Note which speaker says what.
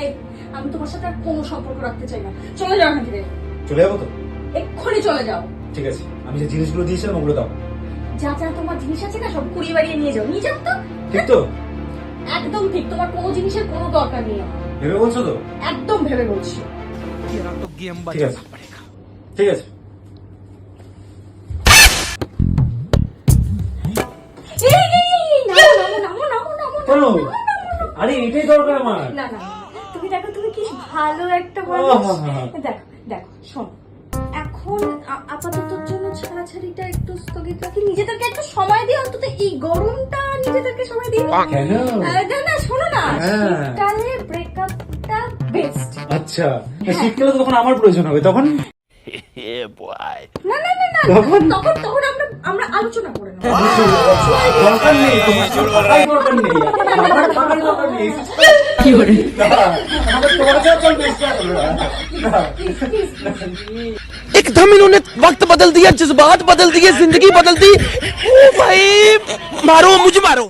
Speaker 1: এই, আমি তোমার সাথে আর কোনো সম্পর্ক রাখতে চাই না, চলে যাও এখান থেকে।
Speaker 2: চলে যাবো তো?
Speaker 1: এক্ষুনি চলে যাও।
Speaker 2: ঠিক আছে, আমি যে জিনিসগুলো দিয়েছিলাম ওগুলো দাও।
Speaker 1: যা যা তোমার জিনিস আছে না সব কুড়িয়ে বাড়িয়ে নিয়ে যাও, নিয়ে যাও তো।
Speaker 2: ঠিক তো?
Speaker 1: একদম ঠিক, তোমার কোনো জিনিসের কোনো দরকার নেই আমার।
Speaker 2: ভেবে বলছো তো?
Speaker 1: একদম ভেবে বলছি।
Speaker 2: ঠিক আছে, ঠিক আছে।
Speaker 1: এই, এই, এই, এই, নামো, নামো, নামো, নামো, নামো,
Speaker 2: কেন?
Speaker 1: নামো, নামো।
Speaker 2: আরে এটাই দরকার আমার।
Speaker 1: না না, তুমি দেখো তুমি কি ভালো একটা মানুষ।
Speaker 2: আহা।
Speaker 1: দেখো দেখো শোনো, এখন আপাততর জন্য ছাড়াছাড়িটা একটু স্থগিত রাখি, নিজেদেরকে একটু সময় দিই, অন্তত এই গরমটা নিজেদেরকে সময় দিই।
Speaker 2: কেন?
Speaker 1: না না, শোনো না,
Speaker 2: হ্যাঁ।
Speaker 1: শীতকালে ব্রেকআপটা বেস্ট।
Speaker 2: আচ্ছা, শীতকালে তো তখন আমার প্রয়োজন হবে, তখন
Speaker 1: না না না না,
Speaker 2: তখন?
Speaker 1: তখন তখন আমরা আলোচনা করে নেব।
Speaker 2: দরকার নেই, তোমার টাকার দরকার নেই, আমার টাকার দরকার নেই।
Speaker 3: কি করে
Speaker 2: না, আমাদের তোমার সাথে চলবে, ইচ্ছা করবে না। না।
Speaker 3: एकदम इन्होंने वक्त बदल दिया, जज्बात बदल दिए, जिंदगी बदल दी। ओ भाई मारो मुझे मारो।